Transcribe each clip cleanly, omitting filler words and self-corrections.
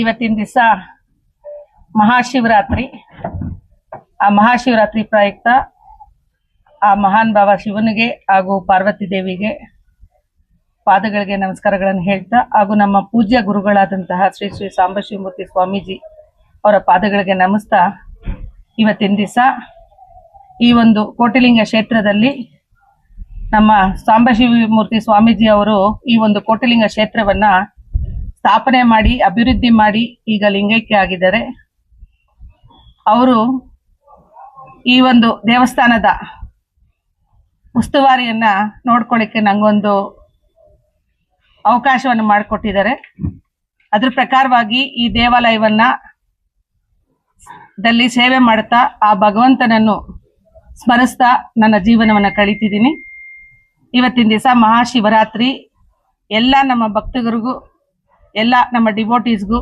ಇವತ್ತಿನ ದಿವಸ ಮಹಾಶಿವರಾತ್ರಿ. ಆ ಮಹಾಶಿವರಾತ್ರಿ ಪ್ರಯುಕ್ತ ಆ ಮಹಾನ್ ಭಾವ ಶಿವನಿಗೆ ಹಾಗೂ ಪಾರ್ವತಿ ದೇವಿಗೆ ಪಾದಗಳಿಗೆ ನಮಸ್ಕಾರಗಳನ್ನು ಹೇಳ್ತಾ, ಹಾಗೂ ನಮ್ಮ ಪೂಜ್ಯ ಗುರುಗಳಾದಂತಹ ಶ್ರೀ ಶ್ರೀ ಸಾಂಬಶಿವಮೂರ್ತಿ ಸ್ವಾಮೀಜಿ ಅವರ ಪಾದಗಳಿಗೆ ನಮಿಸ್ತಾ, ಇವತ್ತಿನ ದಿವಸ ಈ ಒಂದು ಕೋಟಿಲಿಂಗ ಕ್ಷೇತ್ರದಲ್ಲಿ ನಮ್ಮ ಸಾಂಬಶಿವಮೂರ್ತಿ ಸ್ವಾಮೀಜಿ ಅವರು ಈ ಒಂದು ಕೋಟಿಲಿಂಗ ಕ್ಷೇತ್ರವನ್ನ ಸ್ಥಾಪನೆ ಮಾಡಿ ಅಭಿವೃದ್ಧಿ ಮಾಡಿ ಈಗ ಲಿಂಗೈಕ್ಯ ಆಗಿದ್ದಾರೆ. ಅವರು ಈ ಒಂದು ದೇವಸ್ಥಾನದ ಉಸ್ತುವಾರಿಯನ್ನ ನೋಡ್ಕೊಳ್ಳಿಕ್ಕೆ ನಂಗೊಂದು ಅವಕಾಶವನ್ನು ಮಾಡಿಕೊಟ್ಟಿದ್ದಾರೆ. ಅದ್ರ ಪ್ರಕಾರವಾಗಿ ಈ ದೇವಾಲಯವನ್ನ ದಲ್ಲಿ ಸೇವೆ ಮಾಡುತ್ತಾ ಆ ಭಗವಂತನನ್ನು ಸ್ಮರಿಸ್ತಾ ನನ್ನ ಜೀವನವನ್ನ ಕಳೀತಿದ್ದೀನಿ. ಇವತ್ತಿನ ದಿವಸ ಮಹಾಶಿವರಾತ್ರಿ. ಎಲ್ಲ ನಮ್ಮ ಭಕ್ತರಿಗೂ ಎಲ್ಲ ನಮ್ಮ ಡಿವೋಟೀಸ್ಗೂ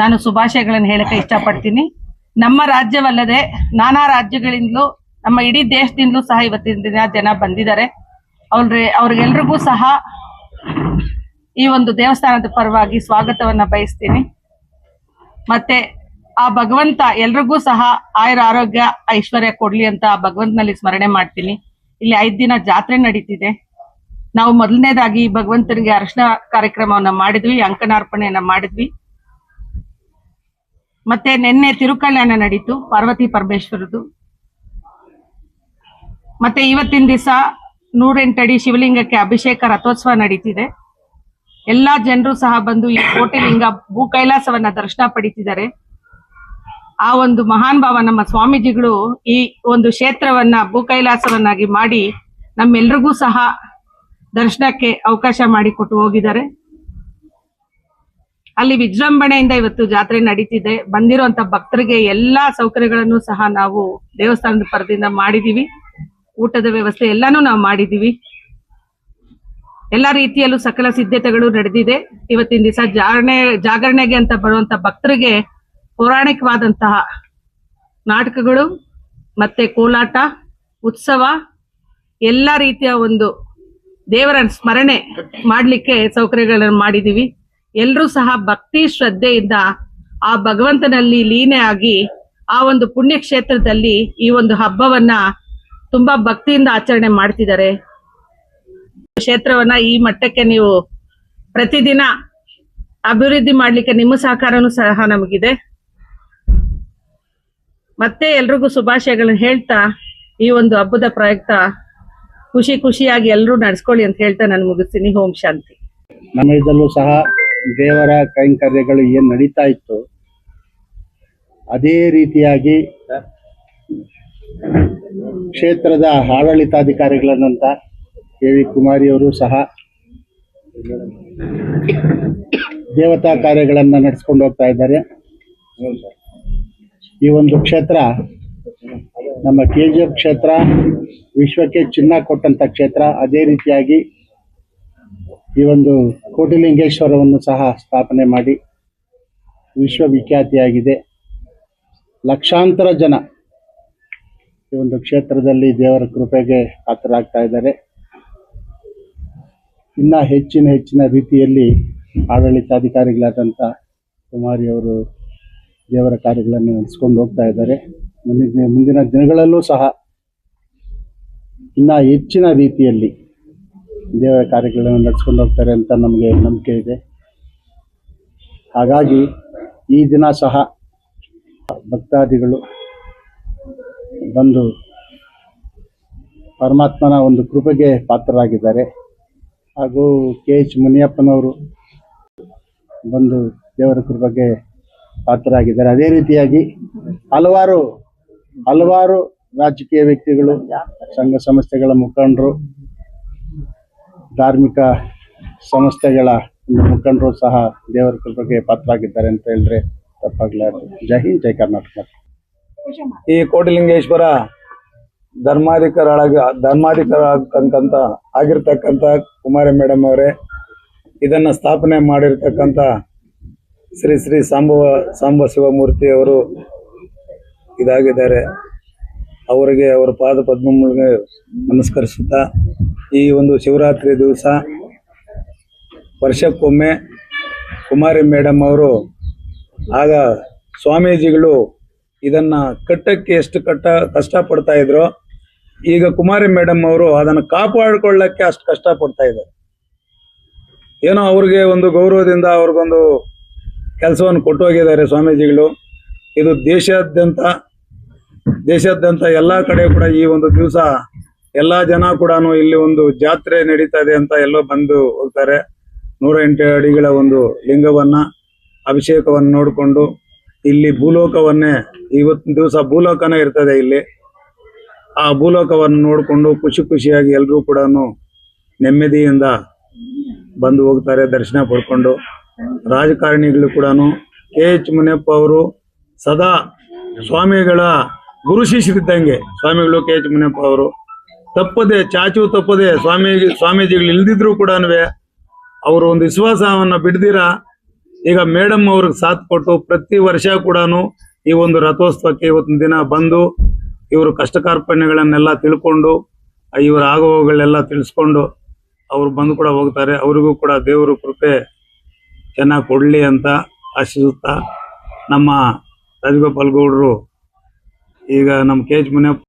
ನಾನು ಶುಭಾಶಯಗಳನ್ನು ಹೇಳಕ್ಕೆ ಇಷ್ಟಪಡ್ತೀನಿ. ನಮ್ಮ ರಾಜ್ಯವಲ್ಲದೆ ನಾನಾ ರಾಜ್ಯಗಳಿಂದಲೂ ನಮ್ಮ ಇಡೀ ದೇಶದಿಂದಲೂ ಸಹ ಇವತ್ತಿನ ದಿನ ಜನ ಬಂದಿದ್ದಾರೆ. ಅವ್ರಿಗೆಲ್ರಿಗೂ ಸಹ ಈ ಒಂದು ದೇವಸ್ಥಾನದ ಪರವಾಗಿ ಸ್ವಾಗತವನ್ನ ಬಯಸ್ತೀನಿ. ಮತ್ತೆ ಆ ಭಗವಂತ ಎಲ್ರಿಗೂ ಸಹ ಆಯುರ ಆರೋಗ್ಯ ಐಶ್ವರ್ಯ ಕೊಡ್ಲಿ ಅಂತ ಆ ಭಗವಂತನಲ್ಲಿ ಸ್ಮರಣೆ ಮಾಡ್ತೀನಿ. ಇಲ್ಲಿ 5 ದಿನ ಜಾತ್ರೆ ನಡೀತಿದೆ. ನಾವು ಮೊದಲನೇದಾಗಿ ಭಗವಂತನಿಗೆ ಅರ್ಶನ ಕಾರ್ಯಕ್ರಮವನ್ನ ಮಾಡಿದ್ವಿ, ಅಂಕನಾರ್ಪಣೆಯನ್ನ ಮಾಡಿದ್ವಿ. ಮತ್ತೆ ನಿನ್ನೆ ತಿರುಕಲ್ಯಾಣ ನಡೀತು ಪಾರ್ವತಿ ಪರಮೇಶ್ವರದು. ಮತ್ತೆ ಇವತ್ತಿನ ದಿವಸ 108 ಅಡಿ ಶಿವಲಿಂಗಕ್ಕೆ ಅಭಿಷೇಕ ರಥೋತ್ಸವ ನಡೀತಿದೆ. ಎಲ್ಲಾ ಜನರು ಸಹ ಬಂದು ಈ ಕೋಟಿಲಿಂಗ ಭೂ ಕೈಲಾಸವನ್ನ ದರ್ಶನ ಪಡಿತಿದ್ದಾರೆ. ಆ ಒಂದು ಮಹಾನ್ ಭಾವ ನಮ್ಮ ಸ್ವಾಮೀಜಿಗಳು ಈ ಒಂದು ಕ್ಷೇತ್ರವನ್ನ ಭೂ ಕೈಲಾಸವನ್ನಾಗಿ ಮಾಡಿ ನಮ್ಮೆಲ್ರಿಗೂ ಸಹ ದರ್ಶನಕ್ಕೆ ಅವಕಾಶ ಮಾಡಿಕೊಟ್ಟು ಹೋಗಿದ್ದಾರೆ. ಅಲ್ಲಿ ವಿಜೃಂಭಣೆಯಿಂದ ಇವತ್ತು ಜಾತ್ರೆ ನಡೀತಿದೆ. ಬಂದಿರುವಂತ ಭಕ್ತರಿಗೆ ಎಲ್ಲಾ ಸೌಕರ್ಯಗಳನ್ನು ಸಹ ನಾವು ದೇವಸ್ಥಾನದ ಪರದಿಂದ ಮಾಡಿದೀವಿ. ಊಟದ ವ್ಯವಸ್ಥೆ ಎಲ್ಲಾನು ನಾವು ಮಾಡಿದೀವಿ. ಎಲ್ಲಾ ರೀತಿಯಲ್ಲೂ ಸಕಲ ಸಿದ್ಧತೆಗಳು ನಡೆದಿದೆ. ಇವತ್ತಿನ ದಿವಸ ಜಾಗರಣೆಗೆ ಅಂತ ಬರುವಂತ ಭಕ್ತರಿಗೆ ಪೌರಾಣಿಕವಾದಂತಹ ನಾಟಕಗಳು ಮತ್ತೆ ಕೋಲಾಟ, ಉತ್ಸವ, ಎಲ್ಲ ರೀತಿಯ ಒಂದು ದೇವರ ಸ್ಮರಣೆ ಮಾಡ್ಲಿಕ್ಕೆ ಸೌಕರ್ಯಗಳನ್ನು ಮಾಡಿದೀವಿ. ಎಲ್ರೂ ಸಹ ಭಕ್ತಿ ಶ್ರದ್ಧೆಯಿಂದ ಆ ಭಗವಂತನಲ್ಲಿ ಲೀನೆ ಆಗಿ ಆ ಒಂದು ಪುಣ್ಯ ಕ್ಷೇತ್ರದಲ್ಲಿ ಈ ಒಂದು ಹಬ್ಬವನ್ನ ತುಂಬಾ ಭಕ್ತಿಯಿಂದ ಆಚರಣೆ ಮಾಡ್ತಿದ್ದಾರೆ. ಕ್ಷೇತ್ರವನ್ನ ಈ ಮಟ್ಟಕ್ಕೆ ನೀವು ಪ್ರತಿದಿನ ಅಭಿವೃದ್ಧಿ ಮಾಡ್ಲಿಕ್ಕೆ ನಿಮ್ಮ ಸಹಕಾರನೂ ಸಹ ನಮಗಿದೆ. ಮತ್ತೆ ಎಲ್ರಿಗೂ ಶುಭಾಶಯಗಳನ್ನ ಹೇಳ್ತಾ ಈ ಒಂದು ಹಬ್ಬದ ಪ್ರಯುಕ್ತ ಖುಷಿಯಾಗಿ ಎಲ್ಲರೂ ನಡೆಸ್ಕೊಳ್ಳಿ ಅಂತ ಹೇಳ್ತಾ ನಾನು ಮುಗಿಸ್ತೀನಿ. ಓಂ ಶಾಂತಿ. ನಮ್ಮ ಇದರಲ್ಲೂ ಸಹ ದೇವರ ಕೈಂಕರ್ಯಗಳು ಏನ್ ನಡೀತಾ ಇತ್ತು ಅದೇ ರೀತಿಯಾಗಿ ಕ್ಷೇತ್ರದ ಆಡಳಿತಾಧಿಕಾರಿಗಳನ್ನಂತ ಕೆ.ವಿ. ಕುಮಾರಿಯವರು ಸಹ ದೇವತಾ ಕಾರ್ಯಗಳನ್ನ ನಡೆಸ್ಕೊಂಡು ಹೋಗ್ತಾ ಇದ್ದಾರೆ. ಈ ಒಂದು ಕ್ಷೇತ್ರ ನಮ್ಮ KGF ಕ್ಷೇತ್ರ ವಿಶ್ವಕ್ಕೆ ಚಿನ್ನ ಕೊಟ್ಟಂತ ಕ್ಷೇತ್ರ. ಅದೇ ರೀತಿಯಾಗಿ ಈ ಒಂದು ಕೋಟಿಲಿಂಗೇಶ್ವರವನ್ನು ಸಹ ಸ್ಥಾಪನೆ ಮಾಡಿ ವಿಶ್ವವಿಖ್ಯಾತಿಯಾಗಿದೆ. ಲಕ್ಷಾಂತರ ಜನ ಈ ಒಂದು ಕ್ಷೇತ್ರದಲ್ಲಿ ದೇವರ ಕೃಪೆಗೆ ಪಾತ್ರರಾಗ್ತಾ ಇದ್ದಾರೆ. ಇನ್ನ ಹೆಚ್ಚಿನ ರೀತಿಯಲ್ಲಿ ಆಡಳಿತಾಧಿಕಾರಿಗಳಾದಂಥ ಕುಮಾರಿಯವರು ದೇವರ ಕಾರ್ಯಗಳನ್ನು ನಡೆಸ್ಕೊಂಡು ಹೋಗ್ತಾ ಇದ್ದಾರೆ. ಮುಂದಿನ ದಿನಗಳಲ್ಲೂ ಸಹ ಇನ್ನ ಹೆಚ್ಚಿನ ರೀತಿಯಲ್ಲಿ ದೇವರ ಕಾರ್ಯಗಳನ್ನು ನಡೆಸ್ಕೊಂಡು ಹೋಗ್ತಾರೆ ಅಂತ ನಮಗೆ ನಂಬಿಕೆ ಇದೆ. ಹಾಗಾಗಿ ಈ ದಿನ ಸಹ ಭಕ್ತಾದಿಗಳು ಬಂದು ಪರಮಾತ್ಮನ ಒಂದು ಕೃಪೆಗೆ ಪಾತ್ರರಾಗಿದ್ದಾರೆ. ಹಾಗೂ KH ಮುನಿಯಪ್ಪನವರು ಬಂದು ದೇವರ ಕೃಪೆಗೆ ಪಾತ್ರರಾಗಿದ್ದಾರೆ. ಅದೇ ರೀತಿಯಾಗಿ ಹಲವಾರು ರಾಜಕೀಯ ವ್ಯಕ್ತಿಗಳು, ಸಂಘ ಸಂಸ್ಥೆಗಳ ಮುಖಂಡರು, ಧಾರ್ಮಿಕ ಸಂಸ್ಥೆಗಳ ಮುಖಂಡರು ಸಹ ದೇವರ ಕೃಪೆಗೆ ಪಾತ್ರರಾಗಿದ್ದಾರೆ ಅಂತ ಹೇಳಿದ್ರೆ ತಪ್ಪಾಗಲಾರದು. ಜೈ ಹಿಂದ್, ಜೈ ಕರ್ನಾಟಕ. ಈ ಕೋಟಿಲಿಂಗೇಶ್ವರ ಧರ್ಮಾಧಿಕಾರಕ್ಕಂತ ಆಗಿರ್ತಕ್ಕಂಥ ಕುಮಾರಿ ಮೇಡಮ್ ಅವರೇ, ಇದನ್ನ ಸ್ಥಾಪನೆ ಮಾಡಿರ್ತಕ್ಕಂಥ ಶ್ರೀ ಶ್ರೀ ಸಾಂಬ ಶಿವಮೂರ್ತಿ ಅವರು ಇದಾಗಿದ್ದಾರೆ. ಅವರಿಗೆ ಅವರ ಪಾದ ಪದ್ಮಗಳಿಗೆ ನಮಸ್ಕರಿಸುತ್ತಾ, ಈ ಒಂದು ಶಿವರಾತ್ರಿ ದಿವಸ ವರ್ಷಕ್ಕೊಮ್ಮೆ ಕುಮಾರಿ ಮೇಡಮ್ ಅವರು ಆಗ ಸ್ವಾಮೀಜಿಗಳು ಇದನ್ನ ಕಟ್ಟಕ್ಕೆ ಎಷ್ಟು ಕಷ್ಟ ಪಡ್ತಾ ಇದ್ರು, ಈಗ ಕುಮಾರಿ ಮೇಡಮ್ ಅವರು ಅದನ್ನು ಕಾಪಾಡಿಕೊಳ್ಳಕ್ಕೆ ಅಷ್ಟು ಕಷ್ಟ ಪಡ್ತಾ ಇದ್ದಾರೆ. ಏನೋ ಅವ್ರಿಗೆ ಒಂದು ಗೌರವದಿಂದ ಅವ್ರಿಗೊಂದು ಕೆಲಸವನ್ನು ಕೊಟ್ಟು ಹೋಗಿದ್ದಾರೆ ಸ್ವಾಮೀಜಿಗಳು. ಇದು ದೇಶಾದ್ಯಂತ ಎಲ್ಲಾ ಕಡೆ ಕೂಡ ಈ ಒಂದು ದಿವಸ ಎಲ್ಲಾ ಜನ ಕೂಡ ಇಲ್ಲಿ ಒಂದು ಜಾತ್ರೆ ನಡೀತಾ ಇದೆ ಅಂತ ಎಲ್ಲೋ ಬಂದು ಹೋಗ್ತಾರೆ. 108 ಅಡಿಗಳ ಒಂದು ಲಿಂಗವನ್ನ ಅಭಿಷೇಕವನ್ನು ನೋಡಿಕೊಂಡು ಇಲ್ಲಿ ಭೂಲೋಕವನ್ನೇ, ಇವತ್ತಿನ ದಿವಸ ಭೂಲೋಕನೇ ಇರ್ತದೆ ಇಲ್ಲಿ. ಆ ಭೂಲೋಕವನ್ನು ನೋಡಿಕೊಂಡು ಖುಷಿಯಾಗಿ ಎಲ್ಲರೂ ಕೂಡ ನೆಮ್ಮದಿಯಿಂದ ಬಂದು ಹೋಗ್ತಾರೆ ದರ್ಶನ ಪಡ್ಕೊಂಡು. ರಾಜಕಾರಣಿಗಳು ಕೂಡ KH ಮುನಿಯಪ್ಪ ಅವರು ಸದಾ ಸ್ವಾಮಿಗಳ ಗುರು ಶಿಷ್ಯರಿದ್ದಂಗೆ. ಸ್ವಾಮಿಗಳು KH ಮುನಿಯಪ್ಪ ಅವರು ಚಾಚು ತಪ್ಪದೆ ಸ್ವಾಮೀಜಿಗಳು ಇಲ್ದಿದ್ರು ಕೂಡ ಅವರು ಒಂದು ವಿಶ್ವಾಸವನ್ನ ಬಿಡ್ದಿರ ಈಗ ಮೇಡಮ್ ಅವ್ರಿಗೆ ಸಾಥ್ ಕೊಟ್ಟು ಪ್ರತಿ ವರ್ಷ ಕೂಡ ಈ ಒಂದು ರಥೋತ್ಸವಕ್ಕೆ ಇವತ್ತಿನ ದಿನ ಬಂದು ಇವರು ಕಷ್ಟ ಕಾರ್ಪಣ್ಯಗಳನ್ನೆಲ್ಲ ತಿಳ್ಕೊಂಡು ಇವರ ಆಗುವಗಳೆಲ್ಲ ತಿಳಿಸ್ಕೊಂಡು ಅವ್ರು ಬಂದು ಕೂಡ ಹೋಗ್ತಾರೆ. ಅವರಿಗೂ ಕೂಡ ದೇವರು ಕೃಪೆ ಚೆನ್ನಾಗಿ ಕೊಡ್ಲಿ ಅಂತ ಆಶಿಸುತ್ತಾ, ನಮ್ಮ ರಾಜಗೋಪಾಲ್ ಗೌಡರು ಈಗ ನಮ್ಮ KH ಮುನಿಯಪ್ಪ